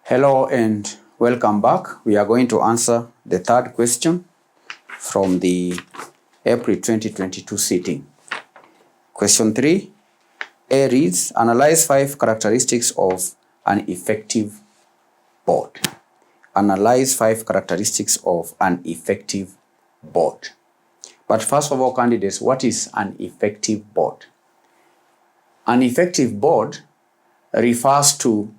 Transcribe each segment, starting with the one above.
Hello and welcome back. We are going to answer the third question from the April 2022 sitting. Question 3, A reads, analyze 5 characteristics of an effective board. Analyze 5 characteristics of an effective board. But first of all, candidates, what is an effective board? An effective board refers to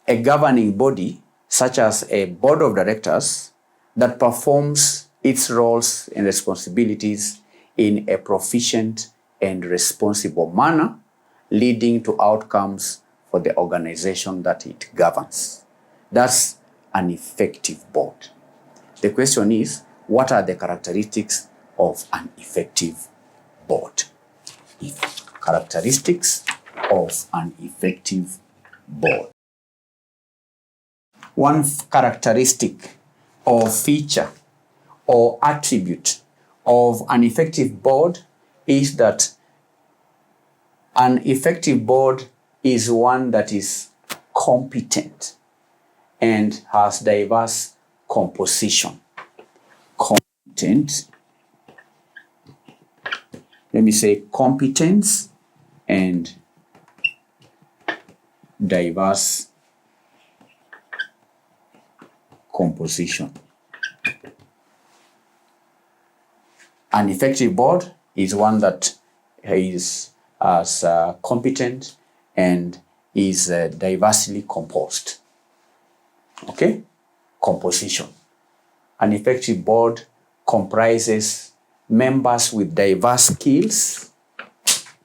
a governing body, such as a board of directors, that performs its roles and responsibilities in a proficient and responsible manner, leading to outcomes for the organization that it governs. That's an effective board. The question is, what are the characteristics of an effective board? Characteristics of an effective board. One characteristic or feature or attribute of an effective board is that an effective board is one that is competent and has diverse composition. Competent, let me say competence and diverse composition. An effective board is one that is as competent and is diversely composed. Okay? Composition. An effective board comprises members with diverse skills,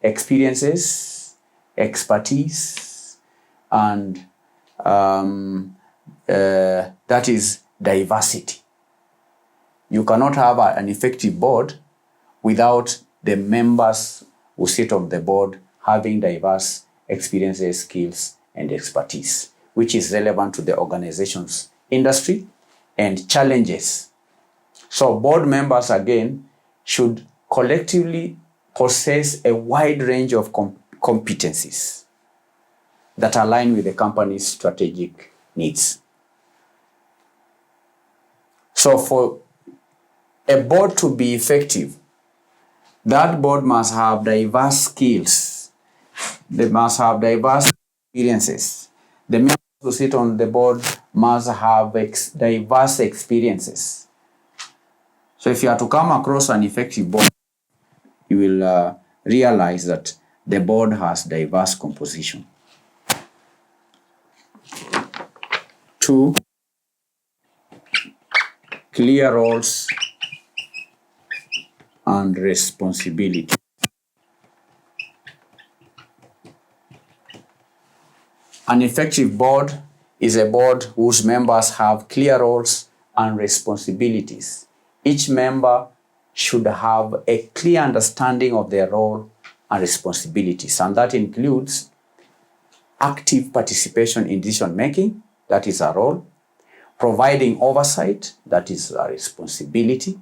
experiences, expertise, and that is diversity. You cannot have an effective board without the members who sit on the board having diverse experiences, skills, and expertise, which is relevant to the organization's industry and challenges. So board members, again, should collectively possess a wide range of competencies that align with the company's strategic needs. So for a board to be effective, that board must have diverse skills. They must have diverse experiences. The members who sit on the board must have diverse experiences. So if you are to come across an effective board, you will realize that the board has diverse composition. 2, clear roles and responsibility. An effective board is a board whose members have clear roles and responsibilities. Each member should have a clear understanding of their role and responsibilities, and that includes active participation in decision making, that is a role, providing oversight, that is a responsibility,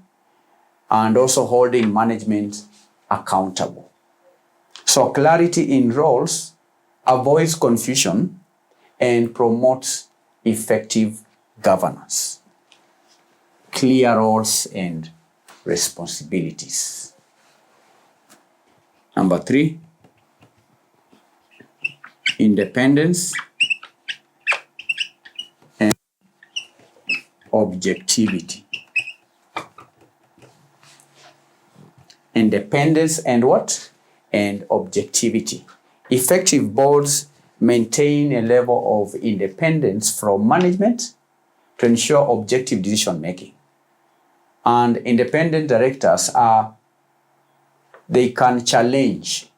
and also holding management accountable. So clarity in roles avoids confusion and promotes effective governance. Clear roles and responsibilities. Number 3, independence and objectivity. Independence and what? And objectivity. Effective boards maintain a level of independence from management to ensure objective decision making. And independent directors they can challenge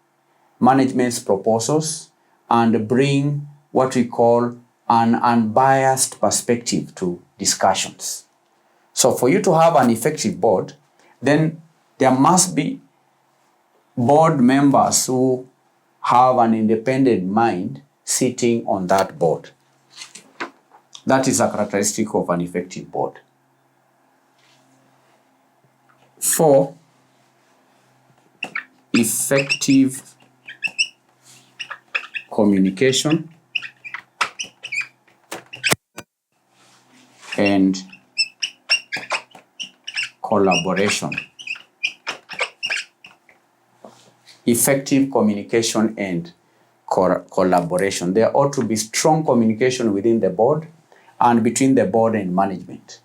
management's proposals and bring what we call an unbiased perspective to discussions. So for you to have an effective board, then there must be board members who have an independent mind sitting on that board. That is a characteristic of an effective board. 4, effective communication and collaboration. Effective communication and collaboration. There ought to be strong communication within the board and between the board and management,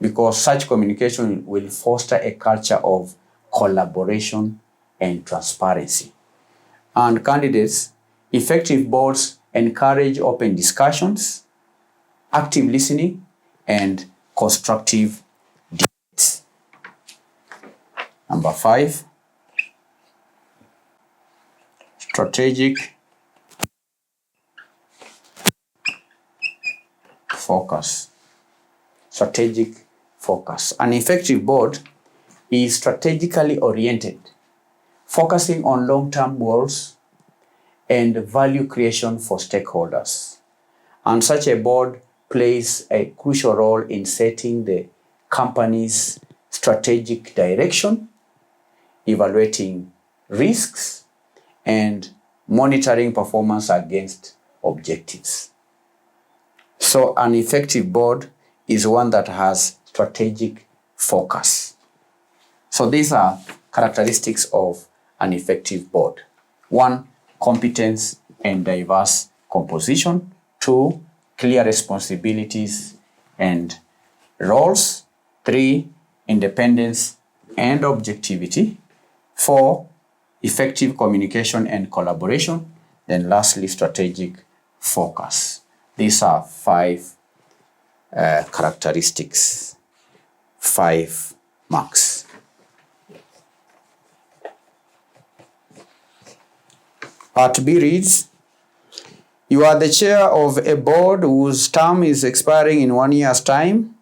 because such communication will foster a culture of collaboration and transparency. And candidates, effective boards encourage open discussions, active listening, and constructive debates. Number 5, strategic focus. Strategic focus. An effective board is strategically oriented, focusing on long-term goals and value creation for stakeholders. And such a board plays a crucial role in setting the company's strategic direction, evaluating risks, and monitoring performance against objectives. So an effective board is one that has strategic focus. So these are characteristics of an effective board. 1, competence and diverse composition. 2, clear responsibilities and roles. 3, independence and objectivity. 4, effective communication and collaboration. Then lastly, strategic focus. These are 5 characteristics, 5 marks. Part B reads, you are the chair of a board whose term is expiring in 1 year's time.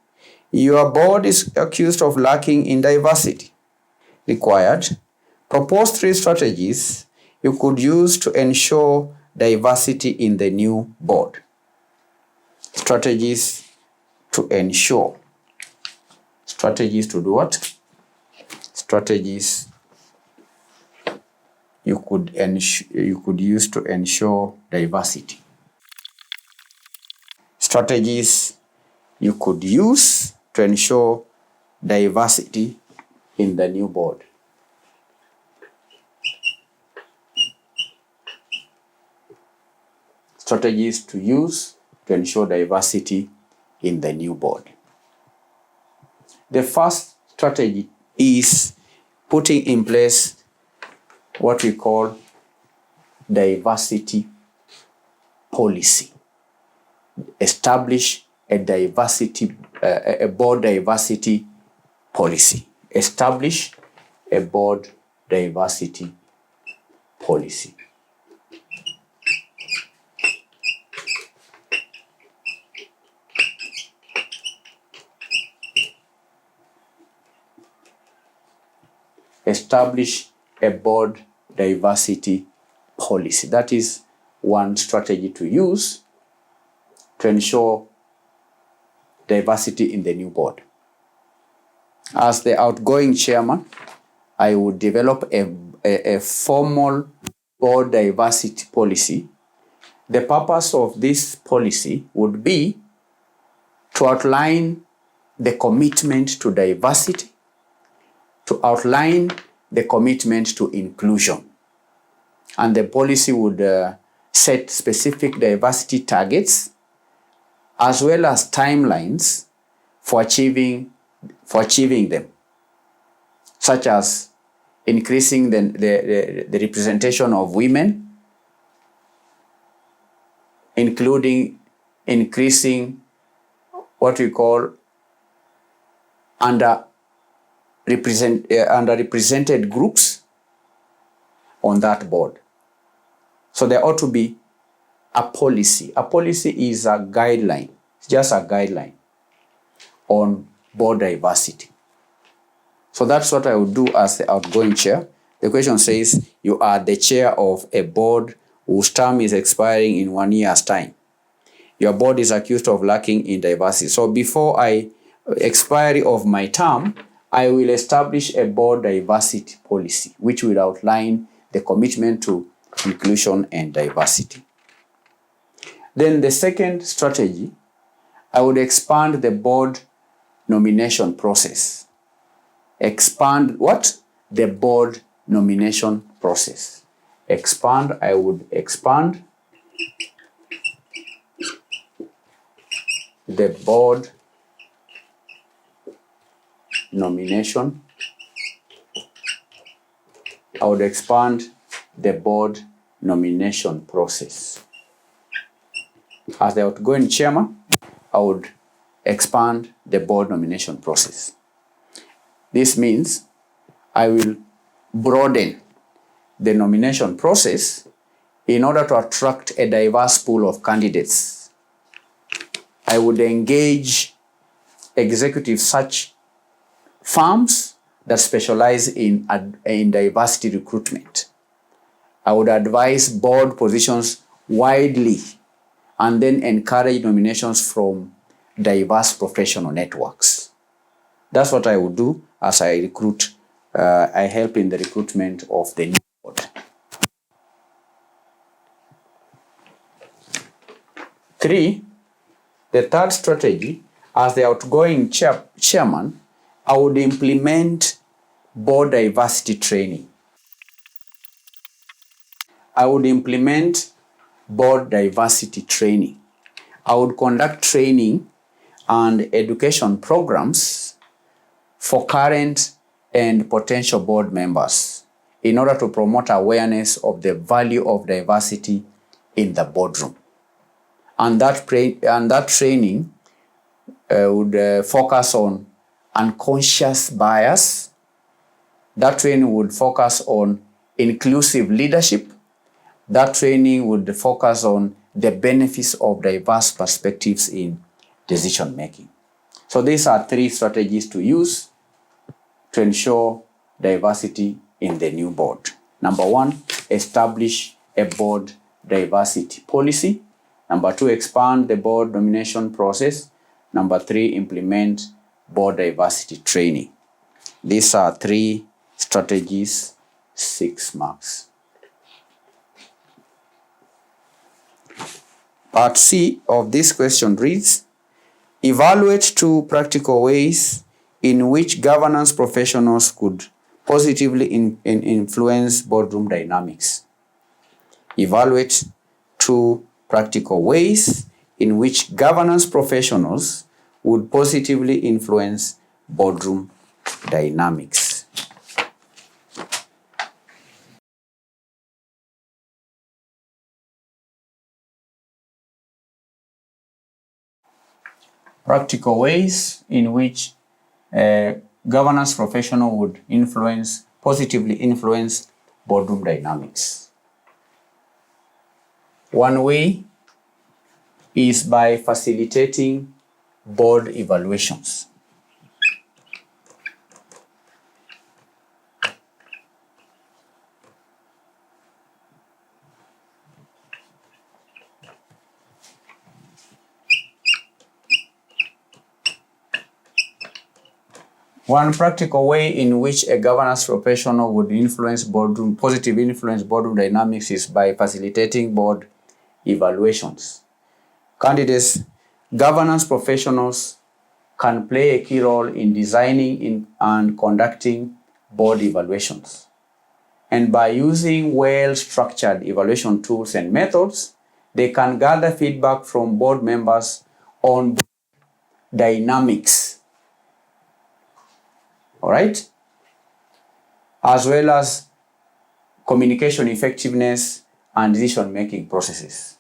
Your board is accused of lacking in diversity. Required, propose 3 strategies you could use to ensure diversity in the new board. Strategies to ensure. Strategies to do what? Strategies you could use to ensure diversity. Strategies you could use to ensure diversity in the new board. Strategies to use to ensure diversity in the new board. The first strategy is putting in place what we call diversity policy. Establish a board diversity policy. Establish a board diversity policy. Establish a board diversity policy. That is one strategy to use to ensure diversity in the new board. As the outgoing chairman, I would develop a formal board diversity policy. The purpose of this policy would be to outline the commitment to diversity, to outline the commitment to inclusion. And the policy would set specific diversity targets as well as timelines for achieving them, such as increasing the representation of women, including increasing what we call underrepresented groups on that board. So there ought to be a policy. A policy is a guideline. It's just a guideline on board diversity. So that's what I would do as the outgoing chair. The question says, you are the chair of a board whose term is expiring in 1 year's time. Your board is accused of lacking in diversity. So before expiry of my term, I will establish a board diversity policy, which will outline the commitment to inclusion and diversity. Then the second strategy, I would expand the board nomination process. Expand what? The board nomination process. Expand, I would expand the board nomination. I would expand the board nomination process. As the outgoing chairman, I would expand the board nomination process. This means I will broaden the nomination process in order to attract a diverse pool of candidates. I would engage executive search firms that specialize in diversity recruitment. I would advise board positions widely and then encourage nominations from diverse professional networks. That's what I would do as I recruit, I help in the recruitment of the new board. 3, the third strategy, as the outgoing chairman, I would implement board diversity training. I would implement board diversity training. I would conduct training and education programs for current and potential board members in order to promote awareness of the value of diversity in the boardroom. And that training would focus on unconscious bias. That training would focus on inclusive leadership. That training would focus on the benefits of diverse perspectives in decision making. So these are 3 strategies to use to ensure diversity in the new board. Number 1, establish a board diversity policy. Number 2, expand the board nomination process. Number 3, implement board diversity training. These are 3 strategies, 6 marks. Part C of this question reads, evaluate 2 practical ways in which governance professionals could positively influence boardroom dynamics. Evaluate 2 practical ways in which governance professionals would positively influence boardroom dynamics. Practical ways in which a governance professional would positively influence boardroom dynamics. One way is by facilitating board evaluations. One practical way in which a governance professional would positively influence boardroom dynamics is by facilitating board evaluations. Governance professionals can play a key role in designing and conducting board evaluations. And by using well-structured evaluation tools and methods, they can gather feedback from board members on dynamics, all right, as well as communication effectiveness and decision-making processes.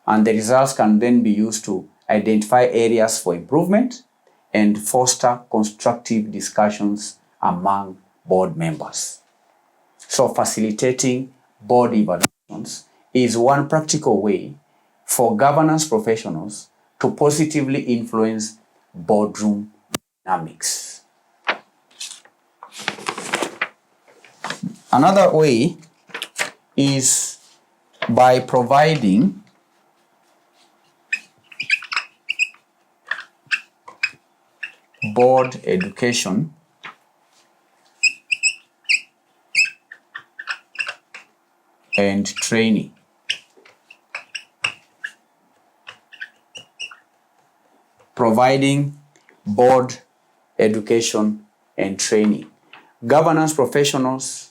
And the results can then be used to identify areas for improvement and foster constructive discussions among board members. So facilitating board evaluations is one practical way for governance professionals to positively influence boardroom dynamics. Another way is by providing board education and training. Providing board education and training. Governance professionals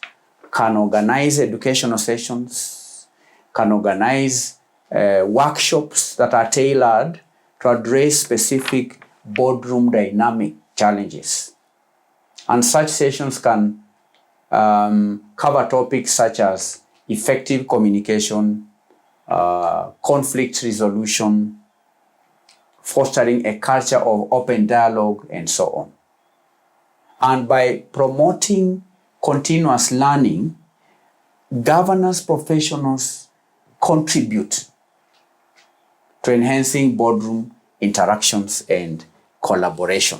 can organize educational sessions, can organize workshops that are tailored to address specific boardroom dynamic challenges. And such sessions can cover topics such as effective communication, conflict resolution, fostering a culture of open dialogue, and so on. And by promoting continuous learning, governance professionals contribute to enhancing boardroom interactions and collaboration.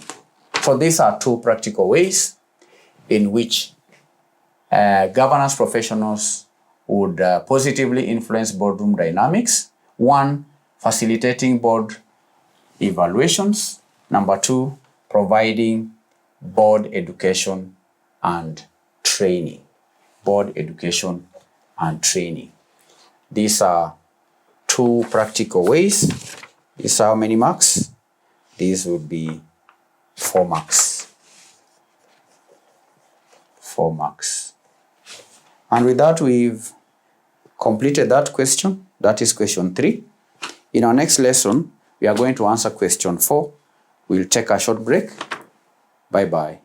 So these are two practical ways in which governance professionals would positively influence boardroom dynamics. One, facilitating board evaluations. Number two, providing board education and training. Board education and training. These are two practical ways. These are how many marks? These would be 4 marks. 4 marks. And with that, we've completed that question. That is question 3. In our next lesson, we are going to answer question 4. We'll take a short break. Bye-bye.